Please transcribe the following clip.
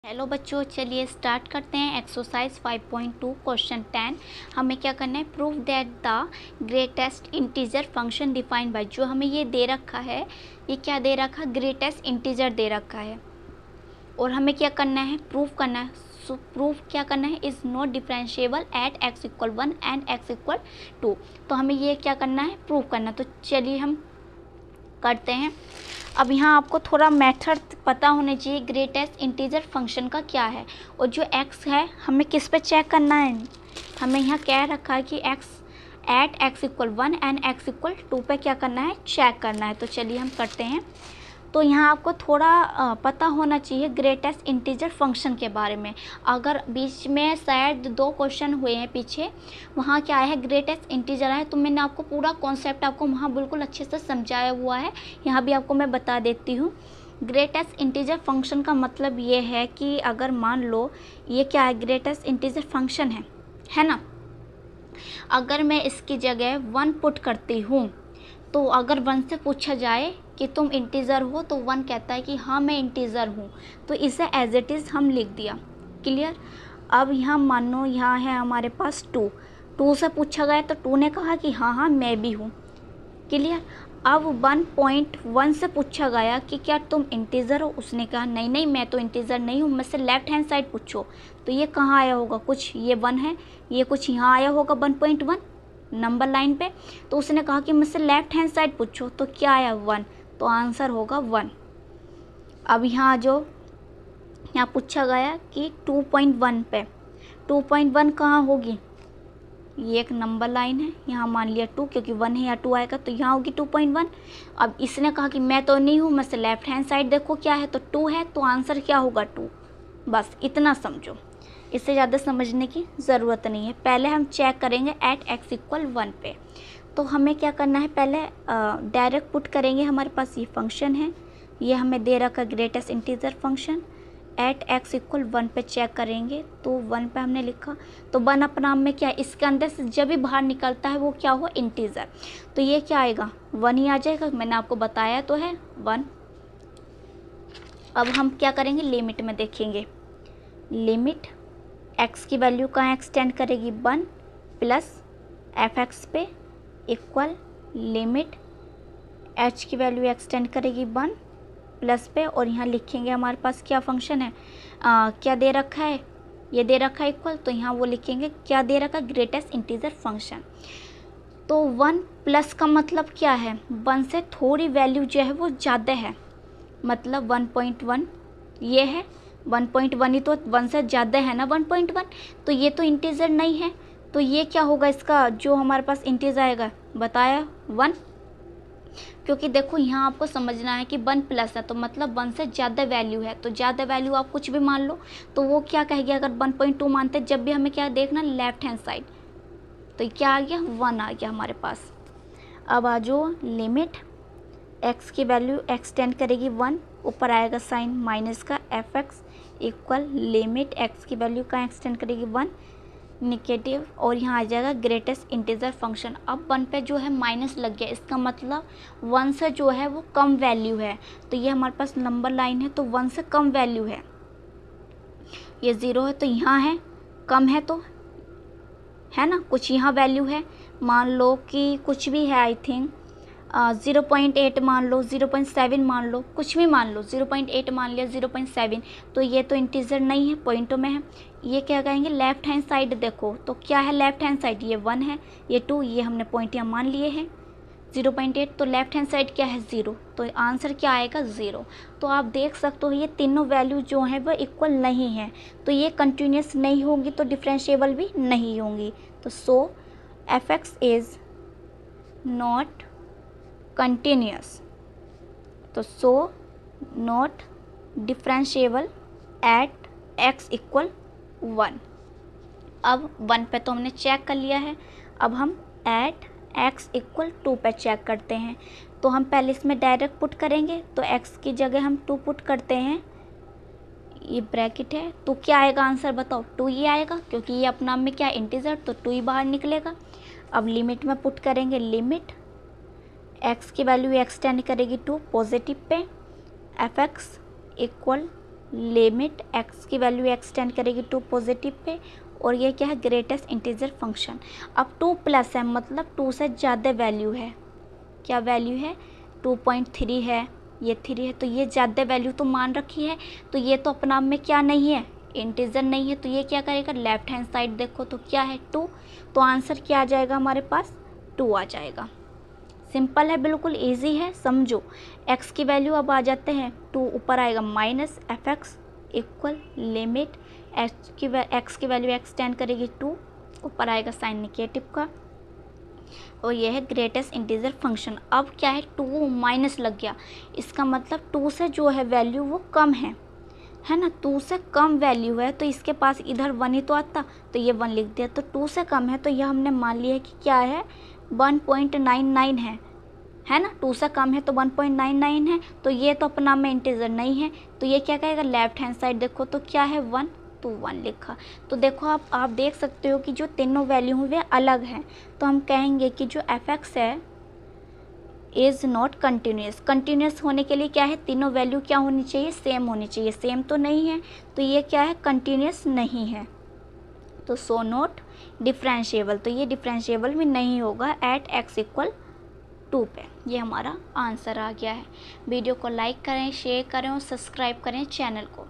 Hello बच्चों, चलिए start करते हैं एक्सरसाइज 5.2 क्वेश्चन 10। हमें क्या करना है, prove that the greatest integer function defined by, जो हमें ये दे रखा है, ये क्या दे रखा है, ग्रेटेस्ट इंटीजर दे रखा है और हमें क्या करना है, प्रूव करना है। सो प्रूफ क्या करना है, is not differentiable eight x equal 1 and x equal 2। तो हमें ये क्या करना है, प्रूव करना। तो चलिए हम करते हैं। अब यहाँ आपको थोड़ा मेथड पता होना चाहिए ग्रेटेस्ट इंटीजर फंक्शन का क्या है, और जो x है हमें किस पे चेक करना है। हमें यहाँ कह रखा है कि x at x equal 1 and x equal 2 पे क्या करना है, चेक करना है। तो चलिए हम करते हैं। तो यहाँ आपको थोड़ा पता होना चाहिए ग्रेटेस्ट इंटीजर फंक्शन के बारे में। अगर बीच में शायद 2 क्वेश्चन हुए हैं पीछे, वहाँ क्या है, ग्रेटेस्ट इंटीजर है, तो मैंने आपको पूरा कॉन्सेप्ट आपको वहाँ बिल्कुल अच्छे से समझाया हुआ है। यहाँ भी आपको मैं बता देती हूँ। ग्रेटेस्ट इंटीजर फंक्शन का मतलब ये है कि अगर मान लो ये क्या है, ग्रेटेस्ट इंटीजर फंक्शन है ना। अगर मैं इसकी जगह 1 पुट करती हूँ, तो अगर 1 से पूछा जाए कि तुम इंटीज़र हो, तो 1 कहता है कि हाँ मैं इंटीज़र हूँ, तो इसे एज इट इज़ हम लिख दिया। क्लियर। अब यहाँ मानो यहाँ है हमारे पास 2 से पूछा गया, तो 2 ने कहा कि हाँ हाँ मैं भी हूँ। क्लियर। अब 1.1 से पूछा गया कि क्या तुम इंटीज़र हो, उसने कहा नहीं नहीं मैं तो इंटीज़र नहीं हूँ, मुझसे लेफ़्ट हैंड साइड पूछो। तो ये कहाँ आया होगा, कुछ ये 1 है, ये कुछ यहाँ आया होगा 1.1 नंबर लाइन पे। तो उसने कहा कि मुझसे लेफ़्ट हैंड साइड पूछो, तो क्या आया 1, तो आंसर होगा 1। अब यहाँ जो यहाँ पूछा गया कि 2.1 पे 2.1 कहाँ होगी, ये एक नंबर लाइन है, यहाँ मान लिया 2, क्योंकि 1 है या 2 आएगा, तो यहाँ होगी 2.1। अब इसने कहा कि मैं तो नहीं हूँ, मुझसे लेफ़्ट हैंड साइड देखो क्या है, तो 2 है, तो आंसर क्या होगा 2। बस इतना समझो, इससे ज़्यादा समझने की ज़रूरत नहीं है। पहले हम चेक करेंगे एट x इक्वल 1 पे। तो हमें क्या करना है, पहले डायरेक्ट पुट करेंगे। हमारे पास ये फंक्शन है, ये हमें दे रखा greatest integer function. At x equal 1 पे चेक करेंगे, तो 1 पे हमने लिखा, तो 1 अपना में क्या है, इसके अंदर से जब भी बाहर निकलता है वो क्या हो, इंटीजर। तो ये क्या आएगा, 1 ही आ जाएगा, मैंने आपको बताया तो है 1। अब हम क्या करेंगे, लिमिट में देखेंगे। लिमिट x की वैल्यू कहाँ एक्सटेंड करेगी, 1 प्लस fx पे इक्वल लिमिट h की वैल्यू एक्सटेंड करेगी 1 प्लस पे, और यहाँ लिखेंगे हमारे पास क्या फंक्शन है, क्या दे रखा है, ये दे रखा है इक्वल, तो यहाँ वो लिखेंगे क्या दे रखा है, ग्रेटेस्ट इंटीजर फंक्शन। तो 1 प्लस का मतलब क्या है, 1 से थोड़ी वैल्यू जो है वो ज़्यादा है, मतलब 1.1 ये है, 1.1 ही तो 1 से ज़्यादा है ना 1.1, तो ये तो इंटीजर नहीं है, तो ये क्या होगा, इसका जो हमारे पास इंटीजर आएगा, बताया 1। क्योंकि देखो यहाँ आपको समझना है कि 1 प्लस है, तो मतलब 1 से ज़्यादा वैल्यू है, तो ज़्यादा वैल्यू आप कुछ भी मान लो, तो वो क्या कहेगी, अगर 1.2 मानते जब भी हमें क्या देखना, लेफ्ट हैंड साइड, तो क्या आ गया, 1 आ गया हमारे पास। अब आ जो लिमिट x की वैल्यू एक्सटेंड करेगी 1, ऊपर आएगा साइन माइनस का, fx इक्वल लिमिट x की वैल्यू का एक्सटेंड करेगी 1 निगेटिव, और यहाँ आ जाएगा ग्रेटेस्ट इंटीजर फंक्शन। अब 1 पे जो है माइनस लग गया, इसका मतलब 1 से जो है वो कम वैल्यू है, तो ये हमारे पास नंबर लाइन है, तो 1 से कम वैल्यू है, ये 0 है, तो यहाँ है कम है, तो है ना, कुछ यहाँ वैल्यू है, मान लो कि कुछ भी है, आई थिंक 0.8 मान लो, 0.7 मान लो, कुछ भी मान लो, 0.8 मान लिया, 0.7, तो ये तो इंटीजर नहीं है, पॉइंटों में है। ये क्या कहेंगे, लेफ्ट हैंड साइड देखो, तो क्या है लेफ्ट हैंड साइड, ये 1 है, ये 2, ये हमने पॉइंट यहाँ मान लिए हैं, 0.8, तो लेफ्ट हैंड साइड क्या है 0, तो आंसर क्या आएगा 0। तो आप देख सकते हो ये तीनों वैल्यू जो है वह इक्वल नहीं है, तो ये कंटिन्यूस नहीं होंगी, तो डिफरेंशिएबल भी नहीं होंगी। तो सो fx इज़ नॉट कंटिन्यूस, तो so not differentiable eight x equal 1। अब 1 पे तो हमने चेक कर लिया है, अब हम एट x इक्वल 2 पे चेक करते हैं। तो हम पहले इसमें डायरेक्ट पुट करेंगे, तो x की जगह हम 2 पुट करते हैं, ये ब्रैकेट है, तो क्या आएगा आंसर बताओ, 2 ही आएगा, क्योंकि ये अपना में क्या इंटीजर, तो 2 ही बाहर निकलेगा। अब लिमिट में पुट करेंगे, लिमिट x की वैल्यू एक्सटेंड करेगी 2 positive pay, fx equal limit x की वैल्यू एक्स टेंड करेगी टू पॉजिटिव पे, और ये क्या है ग्रेटेस्ट इंटीजर फंक्शन। अब 2 प्लस है मतलब 2 से ज़्यादा वैल्यू है, क्या वैल्यू है 2.3 है, ये 3 है, तो ये ज़्यादा वैल्यू तो मान रखी है, तो ये तो अपना आप में क्या नहीं है इंटीजर नहीं है, तो ये क्या करेगा लेफ्ट हैंड साइड देखो तो क्या है 2, तो आंसर क्या आ जाएगा हमारे पास 2 आ जाएगा। सिंपल है, बिल्कुल इजी है, समझो। x की वैल्यू अब आ जाते हैं 2, ऊपर आएगा minus F x equal limit x की वैल्यू x टेंड करेगी 2, ऊपर आएगा साइन नेगेटिव का, और यह है ग्रेटेस्ट इंटीजर फंक्शन। अब क्या है 2 माइनस लग गया, इसका मतलब 2 से जो है वैल्यू वो कम है ना, 2 से कम वैल्यू है, तो इसके पास इधर 1 ही तो आता, तो ये 1 लिख दिया, तो 2 से कम है, तो यह हमने मान लिया है कि क्या है 1.99 है ना, 2 से कम है तो 1.99 है, तो ये तो अपना में इंटीजर नहीं है, तो ये क्या कहेगा लेफ्ट हैंड साइड देखो तो क्या है 1, तो 1 लिखा। तो देखो आप देख सकते हो कि जो तीनों वैल्यू हैं वे अलग हैं, तो हम कहेंगे कि जो एफ एक्स है इज़ नॉट कंटिन्यूस। कंटिन्यूस होने के लिए क्या है तीनों वैल्यू क्या होनी चाहिए सेम होनी चाहिए, सेम तो नहीं है, तो ये क्या है कंटिन्यूस नहीं है, तो सो नॉट डिफरेंशिएबल, तो ये डिफरेंशिएबल भी नहीं होगा एट एक्स इक्वल 2 पे। ये हमारा आंसर आ गया है। वीडियो को लाइक करें, शेयर करें और सब्सक्राइब करें चैनल को।